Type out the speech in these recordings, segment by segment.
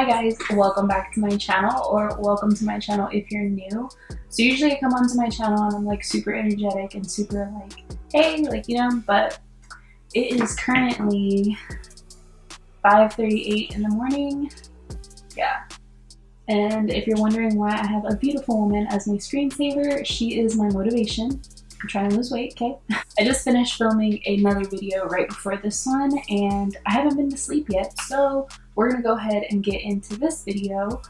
Hi guys, welcome back to my channel, or welcome to my channel if you're new. So usually I come onto my channel and I'm like super energetic and super like, hey, like, but it is currently 5:38 in the morning. Yeah. And if you're wondering why I have a beautiful woman as my screensaver, she is my motivation. I'm trying to lose weight, okay? I just finished filming another video right before this one and I haven't been to sleep yet, so we're gonna go ahead and get into this video.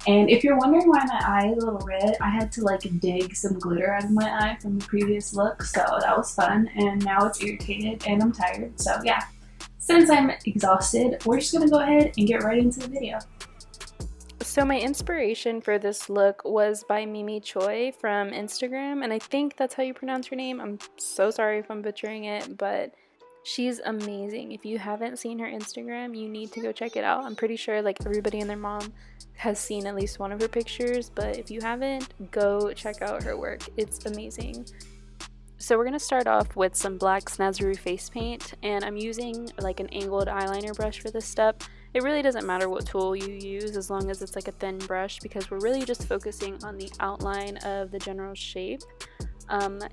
And if you're wondering why my eye is a little red, I had to like dig some glitter out of my eye from the previous look, so that was fun, and now it's irritated and I'm tired, so yeah. Since I'm exhausted, we're just gonna go ahead and get right into the video. So my inspiration for this look was by Mimi Choi from Instagram, and I think that's how you pronounce her name. I'm so sorry if I'm butchering it, but she's amazing. If you haven't seen her Instagram, you need to go check it out. I'm pretty sure like everybody and their mom has seen at least one of her pictures, but if you haven't, go check out her work. It's amazing. So we're going to start off with some black Snazaroo face paint, and I'm using like an angled eyeliner brush for this step. It really doesn't matter what tool you use as long as it's like a thin brush, because we're really just focusing on the outline of the general shape.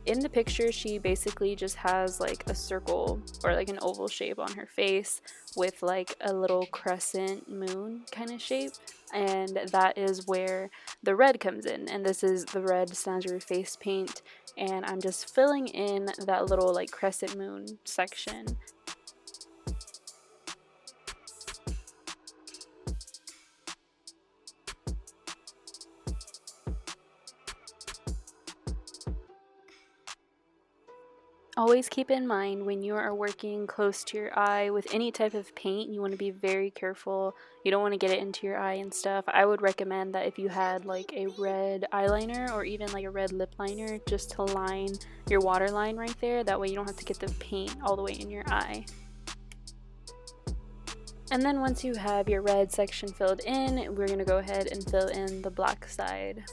In the picture, she basically just has like a circle or like an oval shape on her face with like a little crescent moon kind of shape, and that is where the red comes in, and this is the red Snazaroo face paint, and I'm just filling in that little like crescent moon section. Always keep in mind when you are working close to your eye with any type of paint, you want to be very careful. You don't want to get it into your eye and stuff. I would recommend that if you had like a red eyeliner or even like a red lip liner, just to line your waterline right there. That way you don't have to get the paint all the way in your eye. And then once you have your red section filled in, we're going to go ahead and fill in the black side.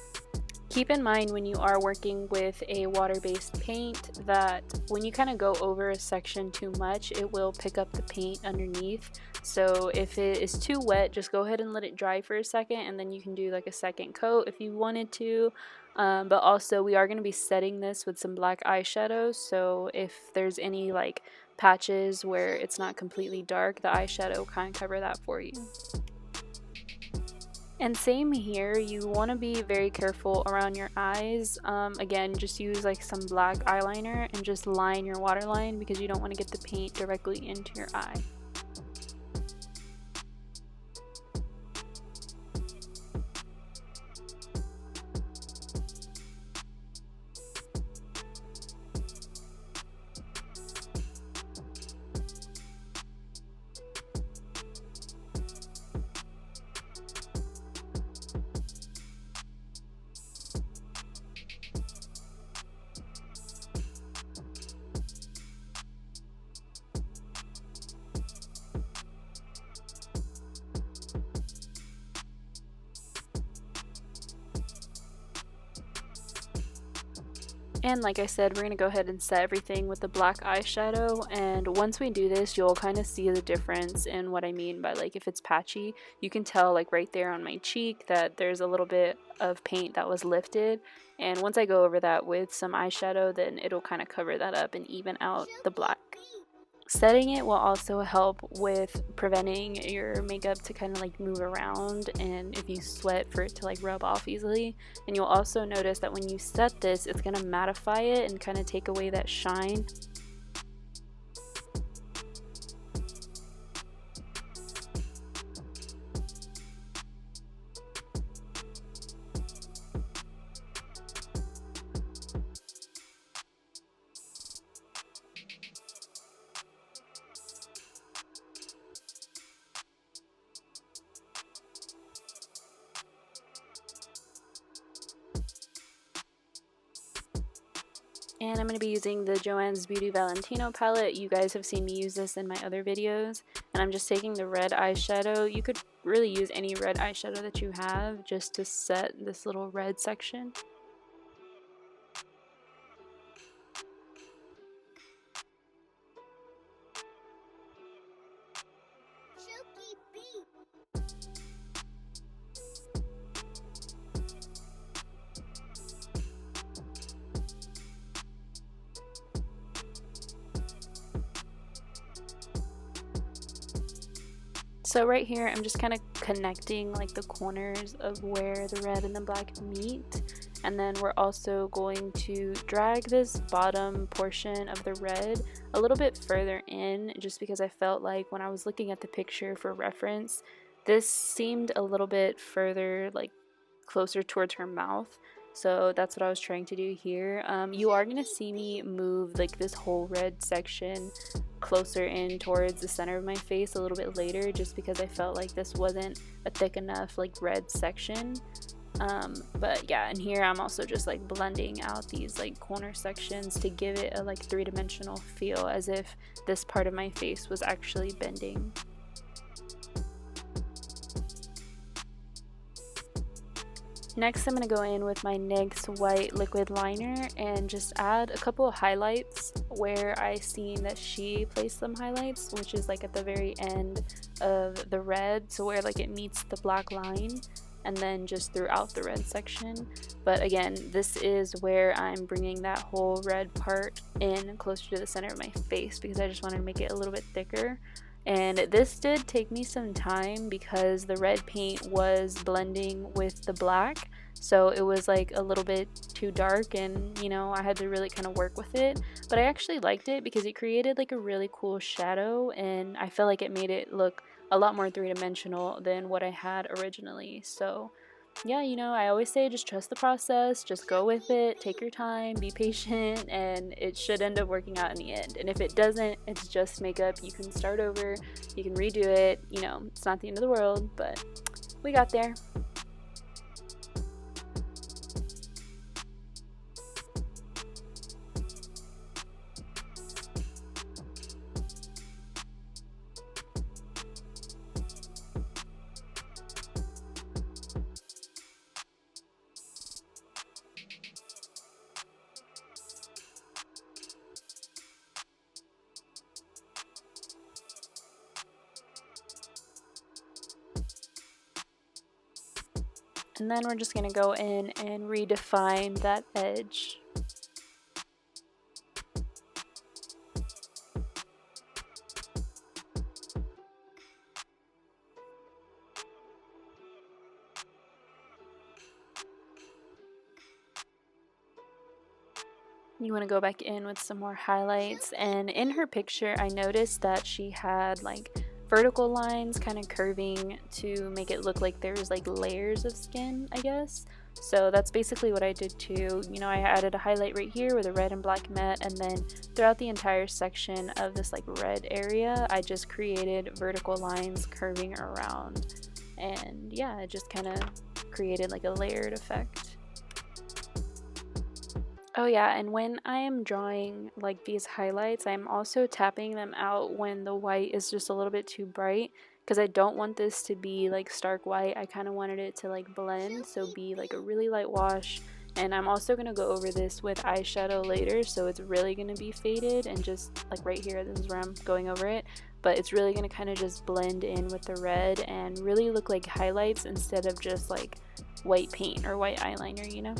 Keep in mind when you are working with a water-based paint that when you kind of go over a section too much, it will pick up the paint underneath. So if it is too wet, just go ahead and let it dry for a second, and then you can do like a second coat if you wanted to. But also we are going to be setting this with some black eyeshadow, so if there's any like patches where it's not completely dark, the eyeshadow will kind of cover that for you. And same here, you want to be very careful around your eyes. Again, just use like some black eyeliner and just line your waterline because you don't want to get the paint directly into your eye. And like I said, we're going to go ahead and set everything with the black eyeshadow, and once we do this, you'll kind of see the difference in what I mean by like if it's patchy. You can tell like right there on my cheek that there's a little bit of paint that was lifted, and once I go over that with some eyeshadow, then it'll kind of cover that up and even out the black. Setting it will also help with preventing your makeup to kind of like move around, and if you sweat, for it to like rub off easily. And you'll also notice that when you set this, it's going to mattify it and kind of take away that shine. And I'm going to be using the Joann's Beauty Valentino palette. You guys have seen me use this in my other videos. And I'm just taking the red eyeshadow. You could really use any red eyeshadow that you have just to set this little red section. Chuki Beats. So right here, I'm just kind of connecting like the corners of where the red and the black meet. And then we're also going to drag this bottom portion of the red a little bit further in, just because I felt like when I was looking at the picture for reference, this seemed a little bit further, like closer towards her mouth. So that's what I was trying to do here. You are going to see me move like this whole red section closer in towards the center of my face a little bit later, just because I felt like this wasn't a thick enough like red section. But yeah, and here I'm also just like blending out these like corner sections to give it a like three-dimensional feel, as if this part of my face was actually bending. Next, I'm going to go in with my NYX white liquid liner and just add a couple of highlights where I seen that she placed some highlights, which is like at the very end of the red, so where like it meets the black line, and then just throughout the red section. But again, this is where I'm bringing that whole red part in closer to the center of my face, because I just wanted to make it a little bit thicker. And this did take me some time because the red paint was blending with the black, so it was like a little bit too dark, and you know, I had to really kind of work with it. But I actually liked it because it created like a really cool shadow, and I feel like it made it look a lot more three-dimensional than what I had originally. So yeah, you know, I always say just trust the process, just go with it, take your time, be patient, and it should end up working out in the end. And if it doesn't, it's just makeup. You can start over, you can redo it, you know, it's not the end of the world, but we got there. And then we're just going to go in and redefine that edge. You want to go back in with some more highlights, and in her picture I noticed that she had like vertical lines kind of curving to make it look like there's like layers of skin, I guess. So that's basically what I did too. You know, I added a highlight right here where the red and black met, and then throughout the entire section of this like red area I just created vertical lines curving around, and yeah, it just kind of created like a layered effect. Oh yeah, and when I am drawing like these highlights, I'm also tapping them out when the white is just a little bit too bright, because I don't want this to be like stark white. I kind of wanted it to like blend, so be like a really light wash. And I'm also going to go over this with eyeshadow later, so it's really going to be faded and just like right here, this is where I'm going over it. But it's really going to kind of just blend in with the red and really look like highlights instead of just like white paint or white eyeliner, you know?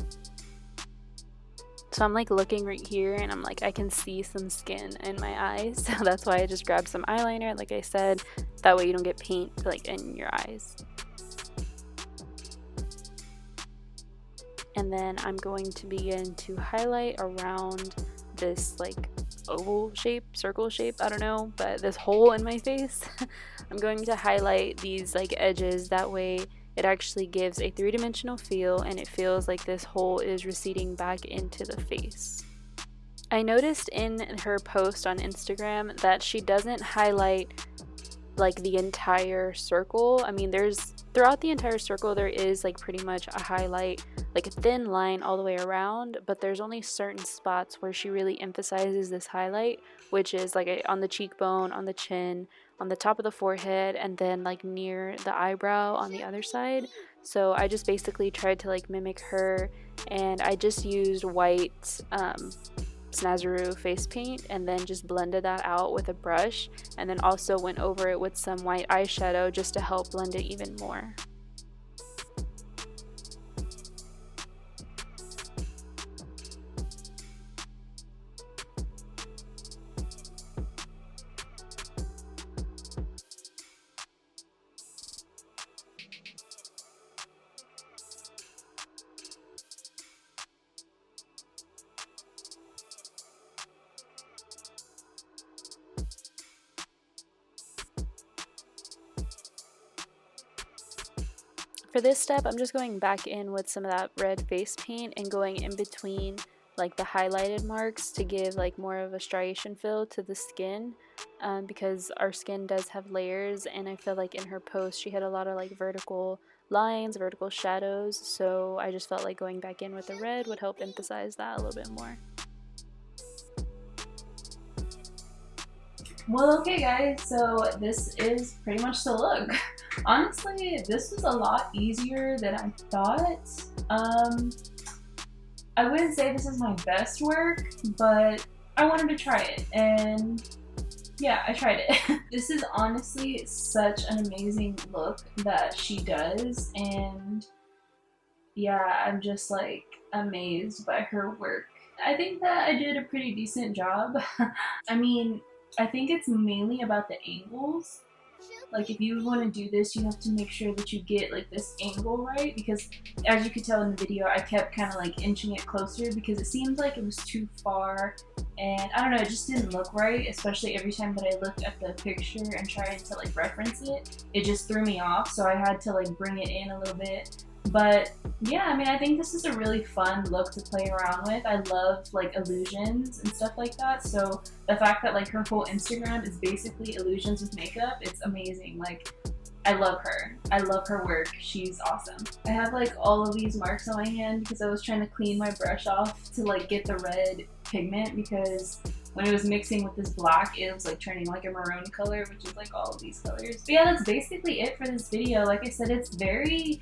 So I'm like looking right here and I'm like, I can see some skin in my eyes, so that's why I just grabbed some eyeliner, like I said, that way you don't get paint like in your eyes. And then I'm going to begin to highlight around this like oval shape, circle shape, I don't know, but this hole in my face. I'm going to highlight these like edges, that way it actually gives a three-dimensional feel and it feels like this hole is receding back into the face. I noticed in her post on Instagram that she doesn't highlight like the entire circle. I mean, throughout the entire circle there is like pretty much a highlight, like a thin line all the way around, but there's only certain spots where she really emphasizes this highlight, which is like on the cheekbone, on the chin, on the top of the forehead, and then like near the eyebrow on the other side. So I just basically tried to like mimic her, and I just used white Snazaroo face paint and then just blended that out with a brush, and then also went over it with some white eyeshadow just to help blend it even more. For this step, I'm just going back in with some of that red face paint and going in between like the highlighted marks to give like more of a striation feel to the skin, because our skin does have layers, and I feel like in her post she had a lot of like vertical lines, vertical shadows, so I just felt like going back in with the red would help emphasize that a little bit more. Well, okay guys, so this is pretty much the look. Honestly, this was a lot easier than I thought. I wouldn't say this is my best work, but I wanted to try it, and yeah, I tried it. This is honestly such an amazing look that she does, and yeah, I'm just like amazed by her work. I think that I did a pretty decent job. I mean, I think it's mainly about the angles. Like if you want to do this, you have to make sure that you get like this angle right, because as you could tell in the video, I kept kind of like inching it closer because it seemed like it was too far, and I don't know, it just didn't look right, especially every time that I looked at the picture and tried to like reference it, it just threw me off, so I had to like bring it in a little bit. But yeah, I mean, I think this is a really fun look to play around with. I love like illusions and stuff like that, so the fact that like her whole Instagram is basically illusions with makeup, it's amazing. Like, I love her. I love her work. She's awesome. I have like all of these marks on my hand because I was trying to clean my brush off to like get the red pigment, because when it was mixing with this black, it was like turning like a maroon color, which is like all of these colors. But yeah, that's basically it for this video. Like I said, it's very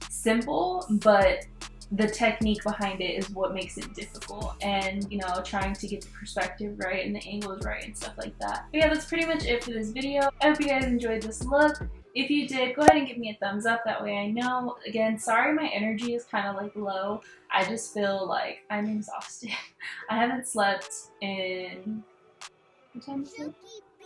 simple, but the technique behind it is what makes it difficult, and you know, trying to get the perspective right and the angles right and stuff like that. But yeah, that's pretty much it for this video. I hope you guys enjoyed this look. If you did, go ahead and give me a thumbs up, that way I know. Again, sorry my energy is kind of like low. I just feel like I'm exhausted. I haven't slept in, what time is it?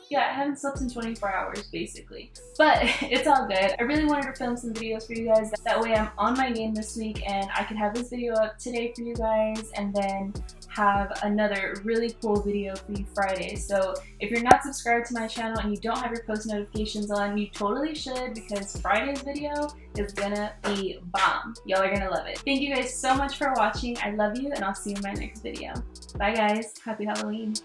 Yeah, I haven't slept in 24 hours basically, but it's all good. I really wanted to film some videos for you guys, that way I'm on my game this week and I can have this video up today for you guys, and then have another really cool video for you Friday. So if you're not subscribed to my channel and you don't have your post notifications on, you totally should, because Friday's video is gonna be bomb. Y'all are gonna love it. Thank you guys so much for watching. I love you, and I'll see you in my next video. Bye guys, happy Halloween.